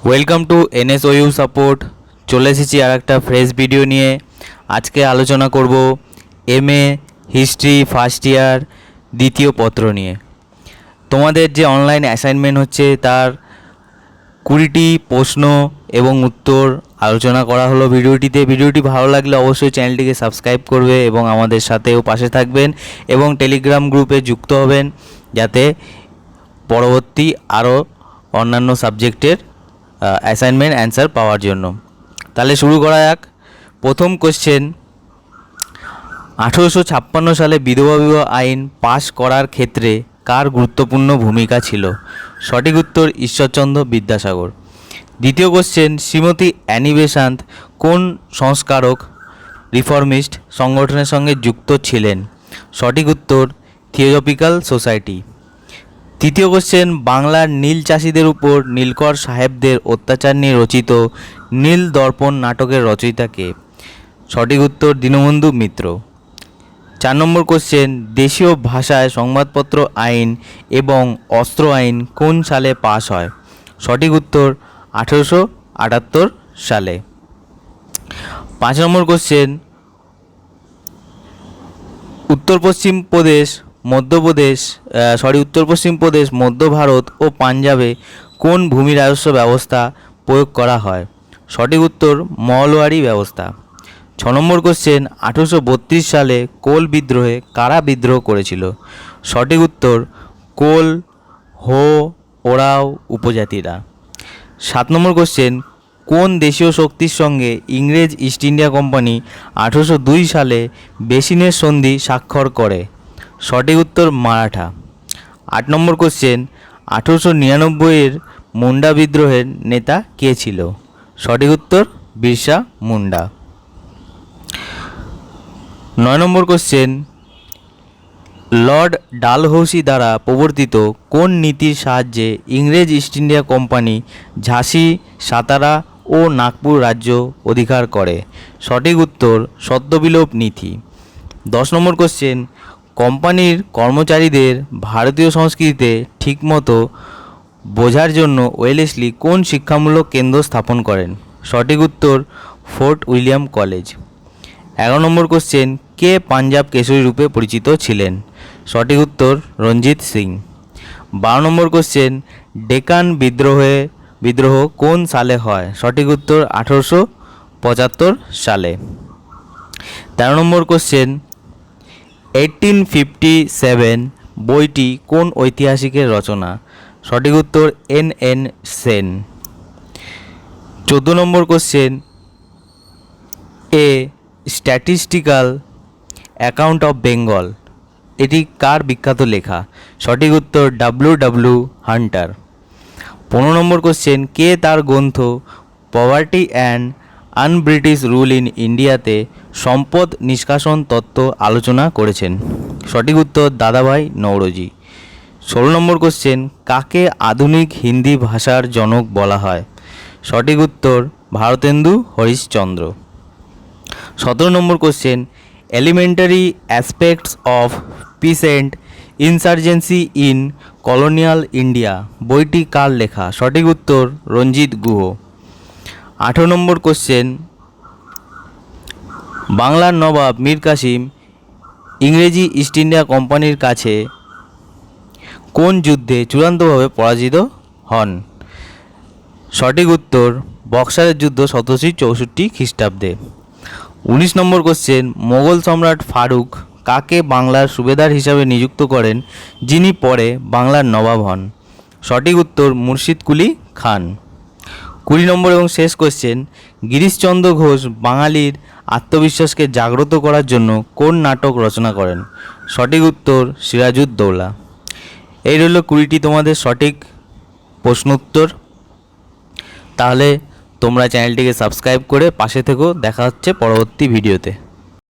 Welcome to NSOU support. চলে এসেছি আর একটা ফ্রেশ ভিডিও নিয়ে। আজকে আলোচনা করব এমএ হিস্ট্রি ফার্স্ট ইয়ার দ্বিতীয় পত্র নিয়ে। তোমাদের যে অনলাইন অ্যাসাইনমেন্ট হচ্ছে তার 20টি প্রশ্ন এবং উত্তর আলোচনা করা হলো ভিডিওটিতে। ভিডিওটি ভালো লাগলে অবশ্যই চ্যানেলটিকে সাবস্ক্রাইব করবে এবং আমাদের সাথেও পাশে থাকবেন এবং টেলিগ্রাম গ্রুপে যুক্ত হবেন, যাতে পরবর্তী আরও অন্যান্য সাবজেক্টের অ্যাসাইনমেন্ট অ্যান্সার পাওয়ার জন্য। তাহলে শুরু করা যাক। প্রথম কোশ্চেন, 1856 সালে বিধবা বিবাহ আইন পাশ করার ক্ষেত্রে কার গুরুত্বপূর্ণ ভূমিকা ছিল? সঠিক উত্তর ঈশ্বরচন্দ্র বিদ্যাসাগর। দ্বিতীয় কোশ্চেন, শ্রীমতী অ্যানি বেসান্ত কোন সংস্কারক রিফর্মিস্ট সংগঠনের সঙ্গে যুক্ত ছিলেন? সঠিক উত্তর থিওজফিক্যাল সোসাইটি। তৃতীয় কোশ্চেন, বাংলার নীল চাষিদের উপর নীলকর সাহেবদের অত্যাচার নিয়ে রচিত নীল দর্পণ নাটকের রচয়িতা কে? সঠিক উত্তর দীনবন্ধু মিত্র। 4 নম্বর কোশ্চেন, দেশীয় ভাষায় সংবাদপত্র আইন এবং অস্ত্র আইন কোন সালে পাশ হয়? সঠিক উত্তর 1878 সালে। 5 নম্বর কোশ্চেন, উত্তর পশ্চিম প্রদেশ, মধ্য ভারত ও পাঞ্জাবে কোন ভূমি রাজস্ব ব্যবস্থা প্রয়োগ করা হয়? সঠিক উত্তর মহলওয়ারি ব্যবস্থা। 6 নম্বর কোশ্চেন, 1832 সালে কোল বিদ্রোহে কারা বিদ্রোহ করেছিল? সঠিক উত্তর কোল, হো, ওরাও উপজাতিরা। 7 নম্বর কোশ্চেন, কোন দেশীয় শক্তির সঙ্গে ইংরেজ ইস্ট ইন্ডিয়া কোম্পানি 1802 সালে বেসিনের সন্ধি স্বাক্ষর করে? সঠিক উত্তর মারাঠা। 8 নম্বর কোশ্চেন, 1899-এর মুন্ডা বিদ্রোহের নেতা কে ছিল? সঠিক উত্তর বিরসা মুন্ডা। 9 নম্বর কোশ্চেন, লর্ড ডালহৌসি দ্বারা প্রবর্তিত কোন নীতির সাহায্যে ইংরেজ ইস্ট ইন্ডিয়া কোম্পানি ঝাঁসি, সাতারা ও নাগপুর রাজ্য অধিকার করে? সঠিক উত্তর সত্যবিলোপ নীতি। 10 নম্বর কোশ্চেন, কোম্পানির কর্মচারীদের ভারতীয় সংস্কৃতিতে ঠিকমতো বোঝার জন্য ওয়েলেসলি কোন শিক্ষামূলক কেন্দ্র স্থাপন করেন? সঠিক উত্তর ফোর্ট উইলিয়াম কলেজ। 11 নম্বর কোশ্চেন, কে পাঞ্জাব কেশরী রূপে পরিচিত ছিলেন? সঠিক উত্তর রঞ্জিত সিং। 12 নম্বর কোশ্চেন, ডেকান বিদ্রোহ কোন সালে হয়? সঠিক উত্তর 1875 সালে। 13 নম্বর কোশ্চেন, 1857 বইটি কোন ঐতিহাসিকের রচনা? সঠিক উত্তর N.N. Sen. 14 number question, A statistical account of Bengal এটি কার বিখ্যাত লেখা? সঠিক উত্তর W.W. হান্টার। 15 নম্বর কোশ্চেন, কে তার গ্রন্থ poverty and un-British rule in ইন্ডিয়াতে সম্পদ নিষ্কাশন তত্ত্ব আলোচনা করেছেন? সঠিক উত্তর দাদাভাই নওরোজি। 16 নম্বর কোশ্চেন, কাকে আধুনিক হিন্দি ভাষার জনক বলা হয়? সঠিক উত্তর ভারতেন্দু হরিশচন্দ্র। 17 নম্বর question, elementary aspects of peasant insurgency in colonial India বইটি কার লেখা? সঠিক উত্তর রঞ্জিত গুহ। 18 নম্বর কোশ্চেন, বাংলার নবাব মীর কাসিম ইংরেজি ইস্ট ইন্ডিয়া কোম্পানির কাছে কোন যুদ্ধে চূড়ান্তভাবে পরাজিত হন? সঠিক উত্তর বক্সারের যুদ্ধ 1764 খ্রিস্টাব্দে। 19 নম্বর কোশ্চেন, মোগল সম্রাট ফারুক কাকে বাংলার সুবেদার হিসাবে নিযুক্ত করেন, যিনি পরে বাংলার নবাব হন? সঠিক উত্তর মুর্শিদ কুলি খান। 20 নম্বর এবং শেষ কোশ্চেন, গিরিশচন্দ্র ঘোষ বাঙালির আত্মবিশ্বাসকে জাগ্রত করার জন্য কোন নাটক রচনা করেন? সঠিক উত্তর সিরাজউদ্দৌলা। এই রইল 20টি তোমাদের সঠিক প্রশ্ন উত্তর। তাহলে তোমরা চ্যানেলটিকে সাবস্ক্রাইব করে পাশে থেকো। দেখা হচ্ছে পরবর্তী ভিডিওতে।